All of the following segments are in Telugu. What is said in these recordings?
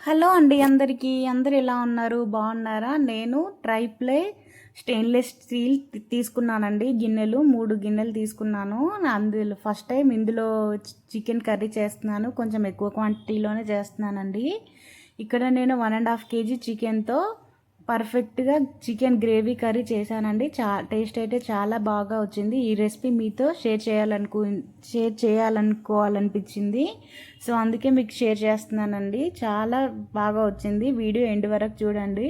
హలో అండి అందరికీ. అందరూ ఎలా ఉన్నారు? బాగున్నారా? నేను ట్రైప్లే స్టెయిన్లెస్ స్టీల్ తీసుకున్నానండి. గిన్నెలు 3 గిన్నెలు తీసుకున్నాను. అందులో ఫస్ట్ టైం ఇందులో చికెన్ కర్రీ చేస్తున్నాను. కొంచెం ఎక్కువ క్వాంటిటీలోనే చేస్తున్నానండి. ఇక్కడ నేను 1.5 kg చికెన్తో పర్ఫెక్ట్గా చికెన్ గ్రేవీ కర్రీ చేశానండి. టేస్ట్ అయితే చాలా బాగా వచ్చింది. ఈ రెసిపీ మీతో షేర్ చేయాలనుకోవాలనిపించింది. సో అందుకే మీకు షేర్ చేస్తున్నానండి. చాలా బాగా వచ్చింది. వీడియో ఎండ్ వరకు చూడండి.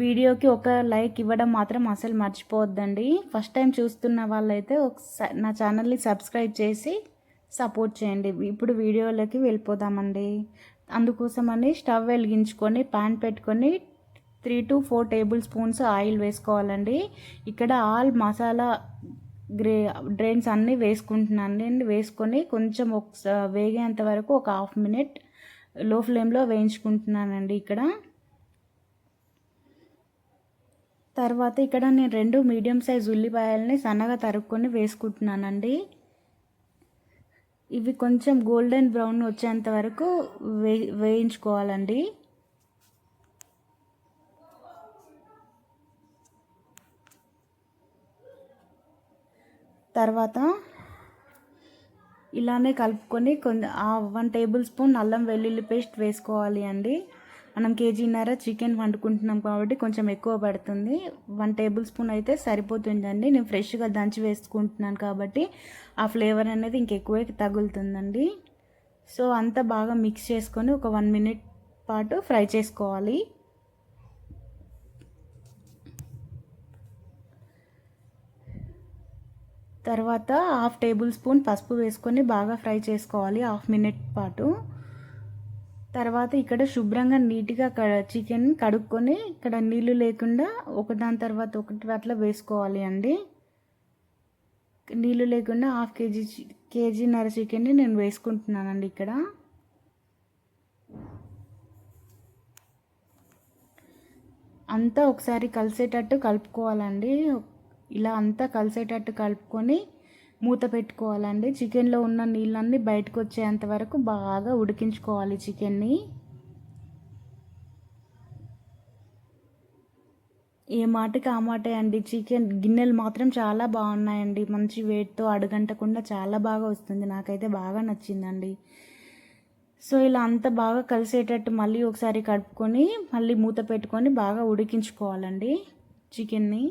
వీడియోకి ఒక లైక్ ఇవ్వడం మాత్రం అసలు మర్చిపోవద్దండి. ఫస్ట్ టైం చూస్తున్న వాళ్ళైతే ఒకసారి నా ఛానల్ని సబ్స్క్రైబ్ చేసి సపోర్ట్ చేయండి. ఇప్పుడు వీడియోలోకి వెళ్ళిపోదామండి. అందుకోసమని స్టవ్ వెలిగించుకొని పాన్ పెట్టుకొని 3 to 4 టేబుల్ స్పూన్స్ ఆయిల్ వేసుకోవాలండి. ఇక్కడ ఆల్ మసాలా డ్రైన్స్ అన్నీ వేసుకుంటున్నాను. వేసుకొని కొంచెం వేగేంత వరకు ఒక హాఫ్ మినిట్ లో ఫ్లేమ్లో వేయించుకుంటున్నానండి. తర్వాత ఇక్కడ నేను 2 మీడియం సైజ్ ఉల్లిపాయలని సన్నగా తరుక్కొని వేసుకుంటున్నానండి. ఇవి కొంచెం గోల్డెన్ బ్రౌన్ వచ్చేంత వరకు వేయించుకోవాలండి. తర్వాత ఇలానే కలుపుకొని 1 టేబుల్ స్పూన్ అల్లం వెల్లుల్లి పేస్ట్ వేసుకోవాలి అండి. మనం కేజీన్నర చికెన్ వండుకుంటున్నాం కాబట్టి కొంచెం ఎక్కువ పడుతుంది. 1 టేబుల్ స్పూన్ అయితే సరిపోతుందండి. నేను ఫ్రెష్గా దంచి వేసుకుంటున్నాను కాబట్టి ఆ ఫ్లేవర్ అనేది ఇంకెక్కువే తగులుతుందండి. సో అంతా బాగా మిక్స్ చేసుకొని ఒక 1 minute పాటు ఫ్రై చేసుకోవాలి. తర్వాత 1/2 టేబుల్ స్పూన్ పసుపు వేసుకొని బాగా ఫ్రై చేసుకోవాలి 1/2 minute పాటు. తర్వాత ఇక్కడ శుభ్రంగా నీట్గా చికెన్ కడుక్కొని ఇక్కడ నీళ్ళు లేకుండా ఒకదాని తర్వాత ఒకటి అట్లా వేసుకోవాలి అండి. నీళ్ళు లేకుండా 1/2 కేజీన్నర చికెన్ని నేను వేసుకుంటున్నానండి. ఇక్కడ అంతా ఒకసారి కలిసేటట్టు కలుపుకోవాలండి. ఇలా అంతా కలిసేటట్టు కలుపుకొని మూత పెట్టుకోవాలండి. చికెన్లో ఉన్న నీళ్ళన్నీ బయటకు వచ్చేంత వరకు బాగా ఉడికించుకోవాలి చికెన్ని. ఏ మాటకి ఆ మాటే అండి. చికెన్ గిన్నెలు మాత్రం చాలా బాగున్నాయండి. మంచి వెయిట్తో అడుగంటకుండా చాలా బాగా వస్తుంది. నాకైతే బాగా నచ్చిందండి. సో ఇలా అంతా బాగా కలిసేటట్టు మళ్ళీ ఒకసారి కలుపుకొని మళ్ళీ మూత పెట్టుకొని బాగా ఉడికించుకోవాలండి చికెన్ని.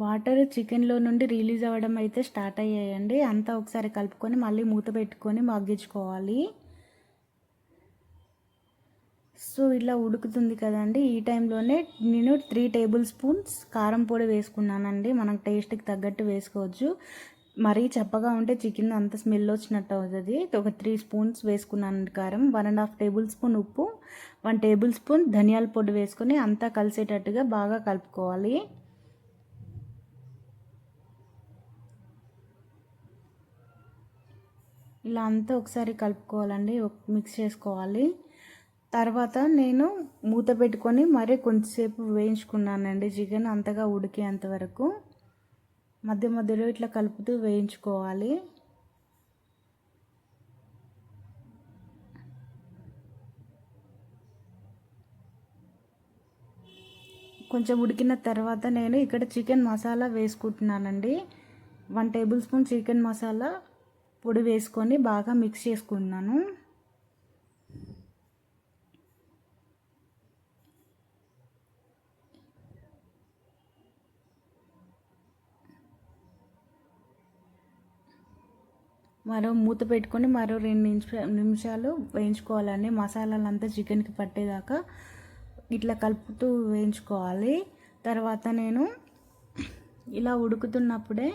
వాటర్ చికెన్లో నుండి రిలీజ్ అవ్వడం అయితే స్టార్ట్ అయ్యాయండి. అంతా ఒకసారి కలుపుకొని మళ్ళీ మూత పెట్టుకొని మగ్గించుకోవాలి. సో ఇలా ఉడుకుతుంది కదండి. ఈ టైంలోనే నేను 3 టేబుల్ స్పూన్స్ కారం పొడి వేసుకున్నానండి. మనం టేస్ట్కి తగ్గట్టు వేసుకోవచ్చు. మరీ చప్పగా ఉంటే చికెన్ అంత స్మెల్ వచ్చినట్టు అవుతుంది. ఒక 3 స్పూన్స్ వేసుకున్నాను కారం. 1.5 టేబుల్ స్పూన్ ఉప్పు, 1 టేబుల్ స్పూన్ ధనియాల పొడి వేసుకొని అంతా కలిసేటట్టుగా బాగా కలుపుకోవాలి. ఇలా అంతా ఒకసారి కలుపుకోవాలండి, మిక్స్ చేసుకోవాలి. తర్వాత నేను మూత పెట్టుకొని మరీ కొంచెంసేపు వేయించుకున్నానండి చికెన్ అంతగా ఉడికేంత వరకు. మధ్య మధ్యలో ఇట్లా కలుపుతూ వేయించుకోవాలి. కొంచెం ఉడికిన తర్వాత నేను ఇక్కడ చికెన్ మసాలా వేసుకుంటున్నానండి. 1 టేబుల్ స్పూన్ చికెన్ మసాలా పొడి వేసుకొని బాగా మిక్స్ చేసుకున్నాను. మరో మూత పెట్టుకొని మరో 2 నిమిషాలు వేయించుకోవాలండి. మసాలాలంతా చికెన్కి పట్టేదాకా ఇట్లా కలుపుతూ వేయించుకోవాలి. తర్వాత నేను ఇలా ఉడుకుతున్నప్పుడే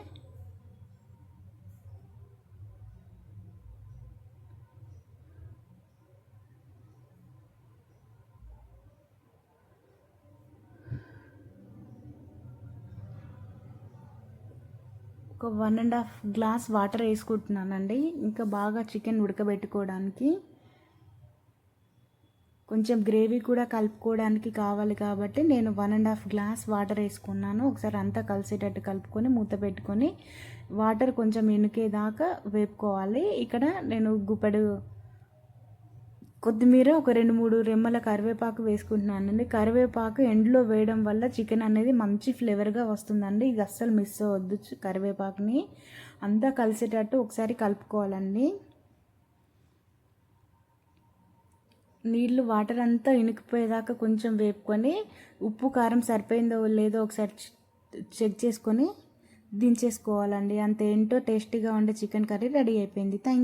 ఒక 1.5 గ్లాస్ వాటర్ వేసుకుంటున్నానండి. ఇంకా బాగా చికెన్ ఉడకబెట్టుకోవడానికి కొంచెం గ్రేవీ కూడా కలుపుకోవడానికి కావాలి కాబట్టి నేను 1.5 గ్లాస్ వాటర్ వేసుకున్నాను. ఒకసారి అంతా కలిసేటట్టు కలుపుకొని మూత పెట్టుకొని వాటర్ కొంచెం ఇనుకేదాకా వేపుకోవాలి. ఇక్కడ నేను గుప్పెడు కొత్తిమీర, ఒక 2-3 రెమ్మల కరివేపాకు వేసుకుంటున్నానండి. కరివేపాకు ఎండ్లో వేయడం వల్ల చికెన్ అనేది మంచి ఫ్లేవర్గా వస్తుందండి. ఇది అస్సలు మిస్ అవ్వద్దు. కరివేపాకుని అంతా కలిసేటట్టు ఒకసారి కలుపుకోవాలండి. నీళ్ళు వాటర్ అంతా ఇనికిపోయేదాకా కొంచెం వేపుకొని ఉప్పు కారం సరిపోయిందో లేదో ఒకసారి చెక్ చేసుకొని దించేసుకోవాలండి. అంతే, ఏంటో టేస్టీగా ఉండే చికెన్ కర్రీ రెడీ అయిపోయింది. Thank you.